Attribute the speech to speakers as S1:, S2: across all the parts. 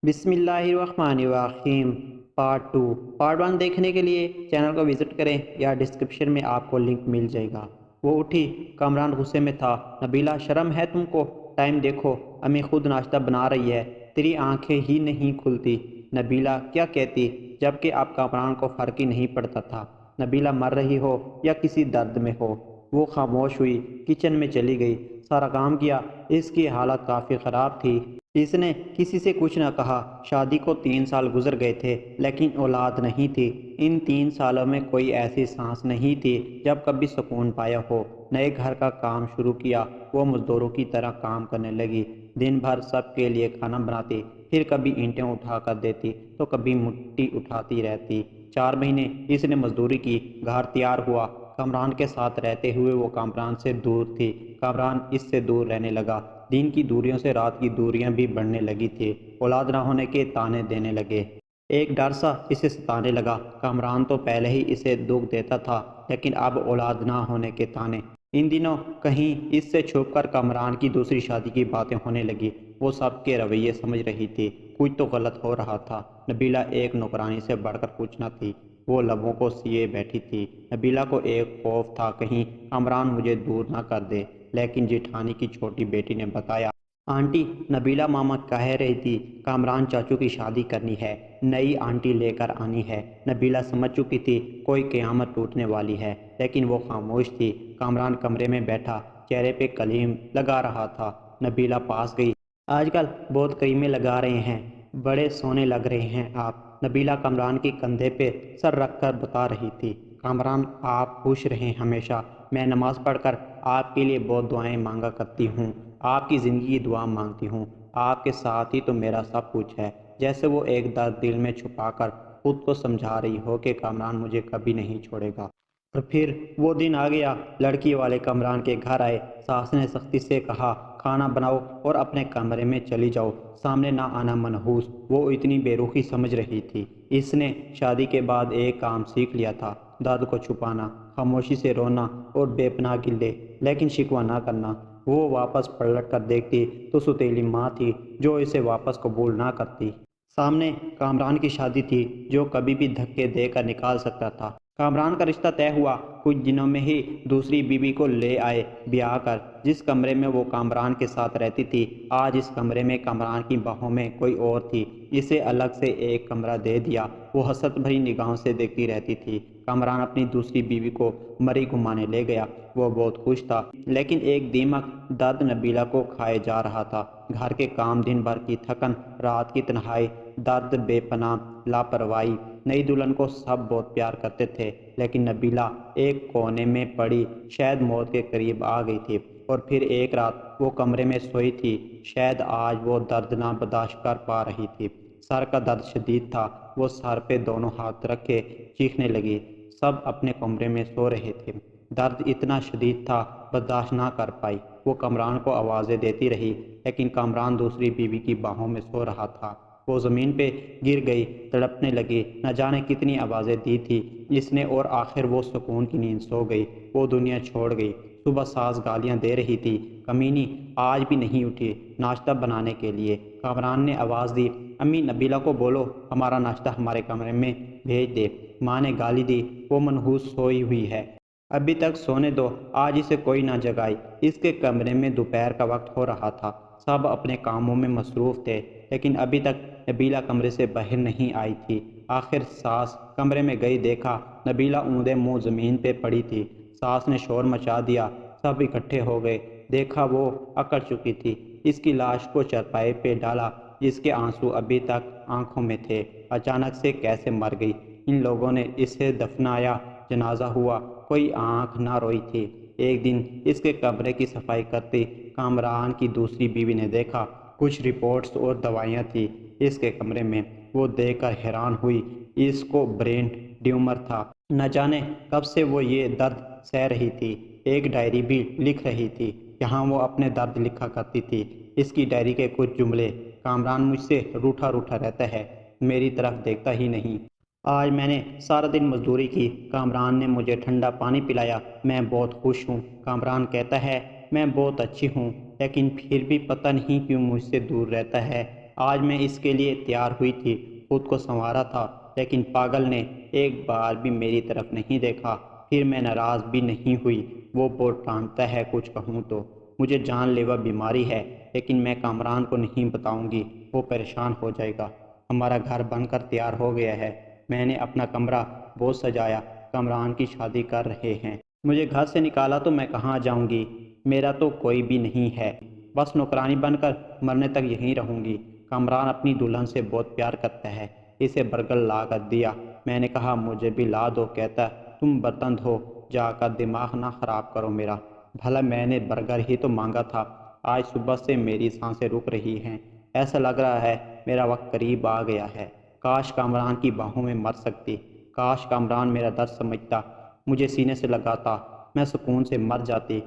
S1: بسم اللہ الرحمن الرحیم پارٹ 1 دیکھنے کے لیے چینل کو وزٹ کریں یا ڈسکرپشن میں آپ کو لنک مل جائے گا۔ وہ اٹھی، کامران غصے میں تھا۔ نبیلہ شرم ہے تم کو؟ ٹائم دیکھو، امی خود ناشتہ بنا رہی ہے، تیری آنکھیں ہی نہیں کھلتی۔ نبیلہ کیا کہتی جبکہ اب کامران کو فرق ہی نہیں پڑتا تھا نبیلہ مر رہی ہو یا کسی درد میں ہو۔ وہ خاموش ہوئی، کچن میں چلی گئی، سارا کام کیا۔ اس کی حالت کافی خراب تھی۔ اس نے کسی سے کچھ نہ کہا۔ شادی کو 3 سال گزر گئے تھے لیکن اولاد نہیں تھی۔ ان 3 سالوں میں کوئی ایسی سانس نہیں تھی جب کبھی سکون پایا ہو۔ نئے گھر کا کام شروع کیا، وہ مزدوروں کی طرح کام کرنے لگی۔ دن بھر سب کے لیے کھانا بناتی، پھر کبھی اینٹیں اٹھا کر دیتی تو کبھی مٹی اٹھاتی رہتی۔ 4 مہینے اس نے مزدوری کی، گھر تیار ہوا۔ کامران کے ساتھ رہتے ہوئے وہ کامران سے دور تھی، کامران اس سے دور رہنے لگا۔ دن کی دوریوں سے رات کی دوریاں بھی بڑھنے لگی تھی۔ اولاد نہ ہونے کے تانے دینے لگے۔ ایک ڈر سا اسے ستانے لگا۔ کامران تو پہلے ہی اسے دکھ دیتا تھا لیکن اب اولاد نہ ہونے کے تانے۔ ان دنوں کہیں اس سے چھپ کر کامران کی دوسری شادی کی باتیں ہونے لگی۔ وہ سب کے رویے سمجھ رہی تھی، کچھ تو غلط ہو رہا تھا۔ نبیلہ ایک نوکرانی سے بڑھ کر کچھ نہ تھی۔ وہ لبوں کو سیے بیٹھی تھی۔ نبیلہ کو ایک خوف تھا کہیں کامران مجھے دور نہ کر دے، لیکن جیٹھانی کی چھوٹی بیٹی نے بتایا، آنٹی نبیلہ ماما کہہ رہی تھی کامران چاچو کی شادی کرنی ہے، نئی آنٹی لے کر آنی ہے۔ نبیلہ سمجھ چکی تھی کوئی قیامت ٹوٹنے والی ہے، لیکن وہ خاموش تھی۔ کامران کمرے میں بیٹھا چہرے پہ کلیم لگا رہا تھا۔ نبیلہ پاس گئی۔ آج کل بہت کریمیں لگا رہے ہیں، بڑے سونے لگ رہے ہیں آپ، نبیلہ کامران کے کندھے پہ سر رکھ کر بتا رہی تھی۔ کامران آپ خوش رہیں ہمیشہ، میں نماز پڑھ کر آپ کے لیے بہت دعائیں مانگا کرتی ہوں، آپ کی زندگی کی دعا مانگتی ہوں، آپ کے ساتھ ہی تو میرا سب کچھ ہے۔ جیسے وہ ایک درد دل میں چھپا کر خود کو سمجھا رہی ہو کہ کامران مجھے کبھی نہیں چھوڑے گا۔ اور پھر وہ دن آ گیا، لڑکی والے کامران کے گھر آئے۔ ساس نے سختی سے کہا کھانا بناؤ اور اپنے کمرے میں چلی جاؤ، سامنے نہ آنا منحوس۔ وہ اتنی بے رخی سمجھ رہی تھی۔ اس نے شادی کے بعد ایک کام سیکھ لیا تھا، درد کو چھپانا، خاموشی سے رونا اور بے پناہ گلے، لیکن شکوہ نہ کرنا۔ وہ واپس پلٹ کر دیکھتی تو ستیلی ماں تھی جو اسے واپس قبول نہ کرتی۔ سامنے کامران کی شادی تھی جو کبھی بھی دھکے دے کر نکال سکتا تھا۔ کامران کا رشتہ طے ہوا، کچھ دنوں میں ہی دوسری بیوی کو لے آئے بیاہ کر۔ جس کمرے میں وہ کامران کے ساتھ رہتی تھی، آج اس کمرے میں کامران کی باہوں میں کوئی اور تھی۔ اسے الگ سے ایک کمرہ دے دیا۔ وہ حسرت بھری نگاہوں سے دیکھتی رہتی تھی۔ کامران اپنی دوسری بیوی کو مری گھمانے لے گیا۔ وہ بہت خوش تھا، لیکن ایک دیمک درد نبیلہ کو کھائے جا رہا تھا۔ گھر کے کام، دن بھر کی تھکن، رات کی تنہائی، درد، بے پناہ لاپرواہی۔ نئی دلہن کو سب بہت پیار کرتے تھے، لیکن نبیلہ ایک کونے میں پڑی شاید موت کے قریب آ گئی تھی۔ اور پھر ایک رات وہ کمرے میں سوئی تھی، شاید آج وہ درد نہ برداشت کر پا رہی تھی۔ سر کا درد شدید تھا، وہ سر پہ دونوں ہاتھ رکھ کے چیخنے لگی۔ سب اپنے کمرے میں سو رہے تھے۔ درد اتنا شدید تھا، برداشت نہ کر پائی۔ وہ کامران کو آوازیں دیتی رہی، لیکن کامران دوسری بیوی کی باہوں میں سو رہا تھا۔ وہ زمین پہ گر گئی، تڑپنے لگی۔ نہ جانے کتنی آوازیں دی تھی اس نے، اور آخر وہ سکون کی نیند سو گئی۔ وہ دنیا چھوڑ گئی۔ صبح ساس گالیاں دے رہی تھی، کمینی آج بھی نہیں اٹھی ناشتہ بنانے کے لیے۔ کامران نے آواز دی، امی نبیلہ کو بولو ہمارا ناشتہ ہمارے کمرے میں بھیج دے۔ ماں نے گالی دی، وہ منحوس سوئی ہوئی ہے، ابھی تک سونے دو، آج اسے کوئی نہ جگائے۔ اس کے کمرے میں دوپہر کا وقت ہو رہا تھا، سب اپنے کاموں میں مصروف تھے، لیکن ابھی تک نبیلہ کمرے سے باہر نہیں آئی تھی۔ آخر ساس کمرے میں گئی، دیکھا نبیلہ اوندا منہ زمین پہ پڑی تھی۔ ساس نے شور مچا دیا، سب اکٹھے ہو گئے۔ دیکھا وہ اکڑ چکی تھی۔ اس کی لاش کو چارپائی پہ ڈالا، جس کے آنسو ابھی تک آنکھوں میں تھے۔ اچانک سے کیسے مر گئی؟ ان لوگوں نے اسے دفنایا، جنازہ ہوا، کوئی آنکھ نہ روئی تھی۔ ایک دن اس کے کمرے کی صفائی کرتی کامران کی دوسری بیوی نے دیکھا، کچھ رپورٹس اور دوائیاں تھیں اس کے کمرے میں۔ وہ دیکھ کر حیران ہوئی، اس کو برین ٹیومر تھا۔ نہ جانے کب سے وہ یہ درد سہ رہی تھی۔ ایک ڈائری بھی لکھ رہی تھی، یہاں وہ اپنے درد لکھا کرتی تھی۔ اس کی ڈائری کے کچھ جملے، کامران مجھ سے روٹھا روٹھا رہتا ہے، میری طرف دیکھتا ہی نہیں۔ آج میں نے سارا دن مزدوری کی، کامران نے مجھے ٹھنڈا پانی پلایا، میں بہت خوش ہوں۔ کامران کہتا ہے میں بہت اچھی ہوں، لیکن پھر بھی پتہ نہیں کیوں مجھ سے دور رہتا ہے۔ آج میں اس کے لیے تیار ہوئی تھی، خود کو سنوارا تھا، لیکن پاگل نے ایک بار بھی میری طرف نہیں دیکھا۔ پھر میں ناراض بھی نہیں ہوئی، وہ بہت ڈانٹتا ہے کچھ کہوں تو۔ مجھے جان لیوا بیماری ہے، لیکن میں کامران کو نہیں بتاؤں گی، وہ پریشان ہو جائے گا۔ ہمارا گھر بن کر تیار ہو گیا ہے، میں نے اپنا کمرہ بہت سجایا، کامران کی شادی کر رہے ہیں۔ مجھے گھر سے نکالا تو میں کہاں جاؤں گی؟ میرا تو کوئی بھی نہیں ہے، بس نوکرانی بن کر مرنے تک یہیں رہوں گی۔ کامران اپنی دلہن سے بہت پیار کرتا ہے، اسے برگر لا کر دیا، میں نے کہا مجھے بھی لا دو، کہتا تم برتن دھو جا کر، دماغ نہ خراب کرو میرا۔ بھلا میں نے برگر ہی تو مانگا تھا۔ آج صبح سے میری سانسیں رک رہی ہیں، ایسا لگ رہا ہے میرا وقت قریب آ گیا ہے۔ کاش کامران کی باہوں میں مر سکتی، کاش کامران میرا درد سمجھتا، مجھے سینے سے لگاتا، میں سکون سے مر جاتی۔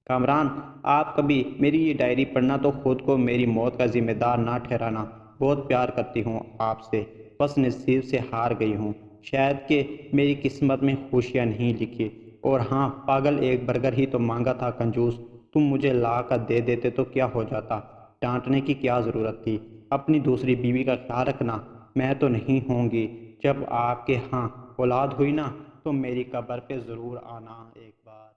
S1: کامران، آپ کبھی میری یہ ڈائری پڑھنا تو خود کو میری موت کا ذمہ دار نہ ٹھہرانا، بہت پیار کرتی ہوں آپ سے، بس نصیب سے ہار گئی ہوں، شاید کہ میری قسمت میں خوشیاں نہیں لکھی۔ اور ہاں، پاگل ایک برگر ہی تو مانگا تھا کنجوس، تم مجھے لا کر دے دیتے تو کیا ہو جاتا، ڈانٹنے کی کیا ضرورت تھی؟ اپنی دوسری بیوی کا خیال رکھنا، میں تو نہیں ہوں گی، جب آپ کے ہاں اولاد ہوئی نا تو میری قبر پہ ضرور آنا ایک بار۔